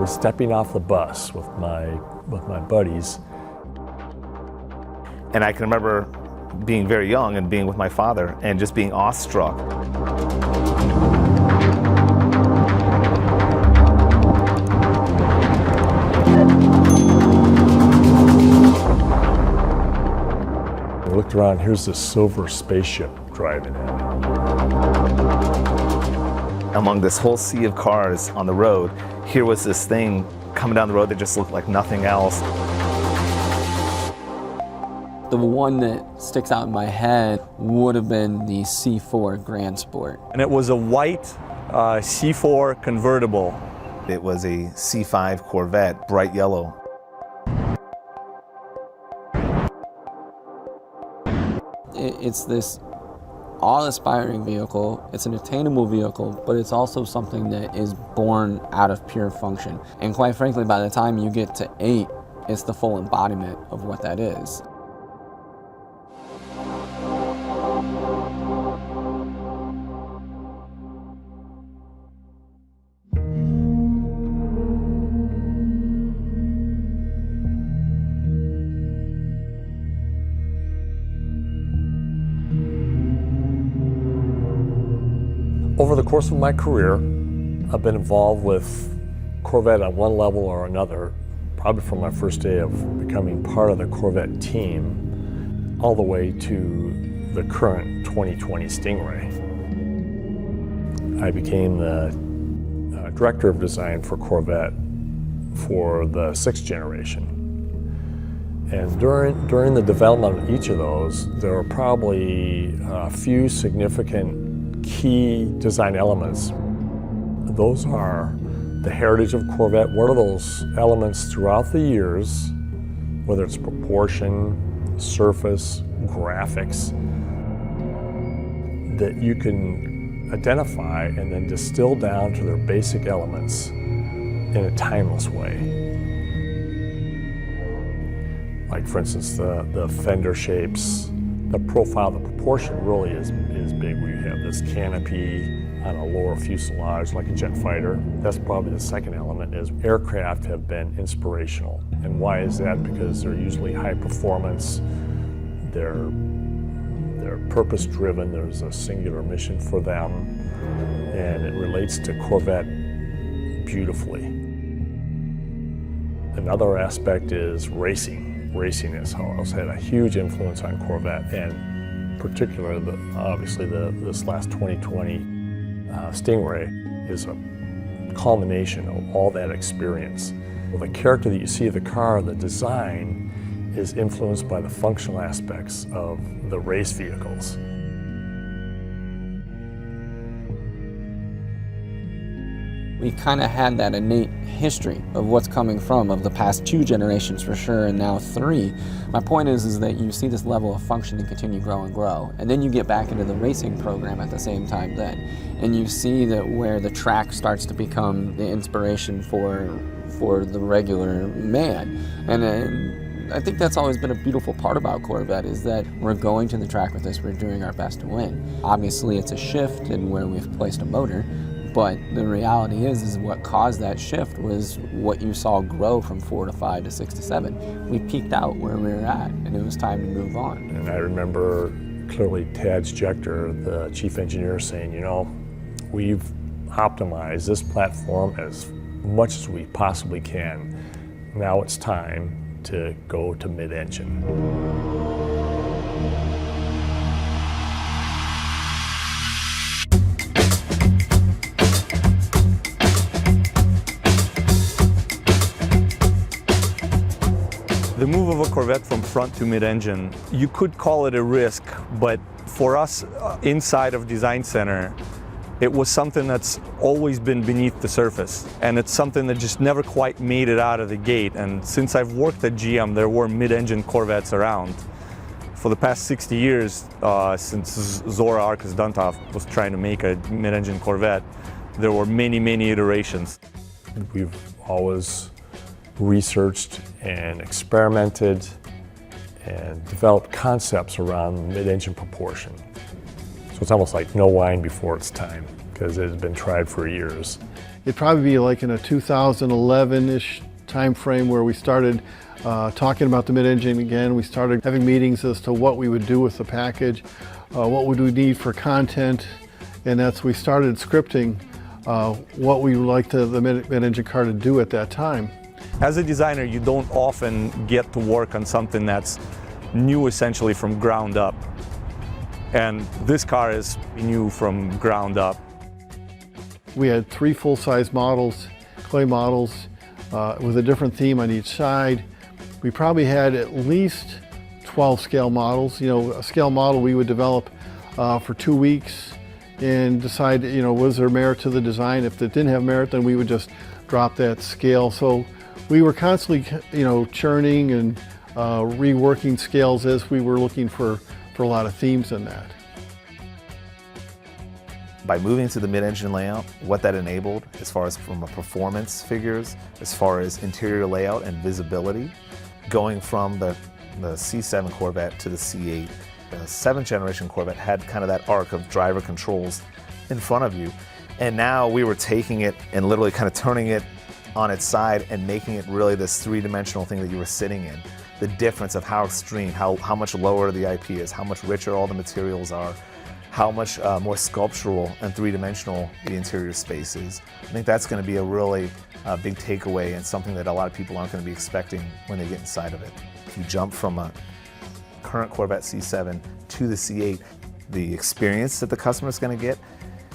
was stepping off the bus with my buddies. And I can remember being very young and being with my father and just being awestruck. I looked around, here's this silver spaceship driving in. Among this whole sea of cars on the road, here was this thing coming down the road that just looked like nothing else. The one that sticks out in my head would have been the C4 Grand Sport. And it was a white C4 convertible. It was a C5 Corvette, bright yellow. It's this awe-inspiring vehicle, it's an attainable vehicle, but it's also something that is born out of pure function. And quite frankly, by the time you get to 8, it's the full embodiment of what that is. Over the course of my career, I've been involved with Corvette on one level or another, probably from my first day of becoming part of the Corvette team, all the way to the current 2020 Stingray. I became the director of design for Corvette for the 6th generation. And during the development of each of those, there were probably a few significant key design elements. Those are the heritage of Corvette. What are those elements throughout the years, whether it's proportion, surface, graphics, that you can identify and then distill down to their basic elements in a timeless way. Like for instance, the fender shapes, the profile, the proportion really is big. We have this canopy on a lower fuselage like a jet fighter. That's probably the second element, is aircraft have been inspirational. And why is that? Because they're usually high performance, they're purpose driven, there's a singular mission for them, and it relates to Corvette beautifully. Another aspect is racing. Racing has had a huge influence on Corvette, and particularly, obviously, this last 2020 Stingray is a culmination of all that experience. Well, the character that you see of the car, the design, is influenced by the functional aspects of the race vehicles. We kind of had that innate history of what's coming from, of the past 2 generations for sure, and now 3. My point is that you see this level of functioning continue grow and grow, and then you get back into the racing program at the same time then, and you see that where the track starts to become the inspiration for the regular man. And I think that's always been a beautiful part about Corvette, is that we're going to the track with this, we're doing our best to win. Obviously it's a shift in where we've placed a motor, but the reality is what caused that shift was what you saw grow from 4 to 5 to 6 to 7. We peaked out where we were at, and it was time to move on. And I remember clearly Tad Schechter, the chief engineer, saying, you know, we've optimized this platform as much as we possibly can. Now it's time to go to mid-engine. The move of a Corvette from front to mid-engine, you could call it a risk, but for us inside of Design Center, it was something that's always been beneath the surface, and it's something that just never quite made it out of the gate. And since I've worked at GM, there were mid-engine Corvettes around. For the past 60 years, since Zora Arkus Duntov was trying to make a mid-engine Corvette, there were many, many iterations. We've always researched and experimented and developed concepts around mid-engine proportion. So it's almost like no wine before it's time, because it has been tried for years. It'd probably be like in a 2011-ish time frame where we started talking about the mid-engine again. We started having meetings as to what we would do with the package, what would we need for content, and we started scripting what we would like the mid-engine car to do at that time. As a designer, you don't often get to work on something that's new essentially from ground up. And this car is new from ground up. We had 3 full-size models, clay models, with a different theme on each side. We probably had at least 12 scale models. You know, a scale model we would develop for 2 weeks and decide, you know, was there merit to the design? If it didn't have merit, then we would just drop that scale. So we were constantly, you know, churning and reworking scales as we were looking for a lot of themes in that. By moving to the mid-engine layout, what that enabled, as far as from a performance figures, as far as interior layout and visibility, going from the C7 Corvette to the C8, the 7th generation Corvette had kind of that arc of driver controls in front of you. And now we were taking it and literally kind of turning it on its side and making it really this 3-dimensional thing that you were sitting in. The difference of how extreme, how much lower the IP is, how much richer all the materials are, how much more sculptural and 3-dimensional the interior space is. I think that's going to be a really big takeaway and something that a lot of people aren't going to be expecting when they get inside of it. If you jump from a current Corvette C7 to the C8, the experience that the customer is going to get,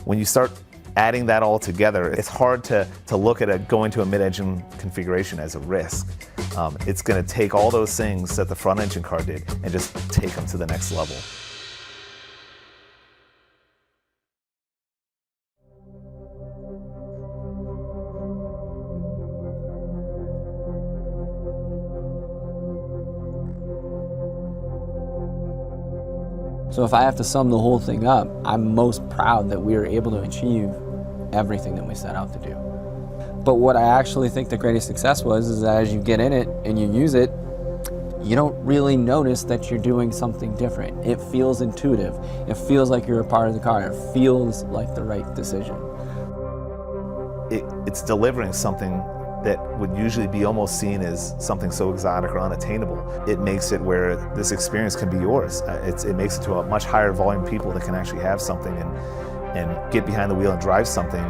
when you start adding that all together, it's hard to look at going to a mid-engine configuration as a risk. It's going to take all those things that the front engine car did and just take them to the next level. So if I have to sum the whole thing up, I'm most proud that we were able to achieve everything that we set out to do. But what I actually think the greatest success was is that as you get in it and you use it, you don't really notice that you're doing something different. It feels intuitive. It feels like you're a part of the car. It feels like the right decision. It's delivering something that would usually be almost seen as something so exotic or unattainable. It makes it where this experience can be yours. It makes it to a much higher volume of people that can actually have something and get behind the wheel and drive something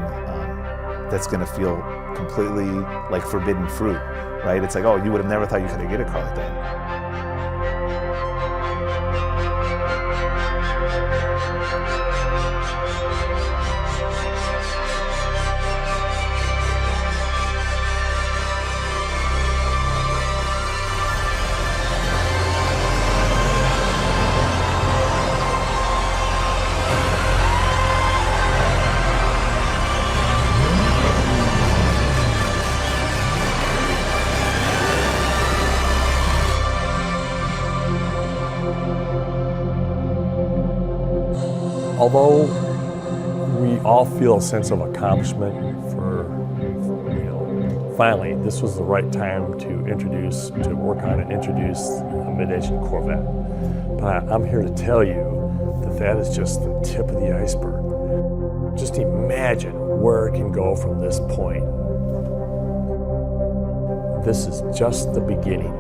that's going to feel completely like forbidden fruit, right? It's like, oh, you would have never thought you could get a car like that. Although we all feel a sense of accomplishment for finally, this was the right time to work on and introduce a mid-engine Corvette. But I'm here to tell you that that is just the tip of the iceberg. Just imagine where it can go from this point. This is just the beginning.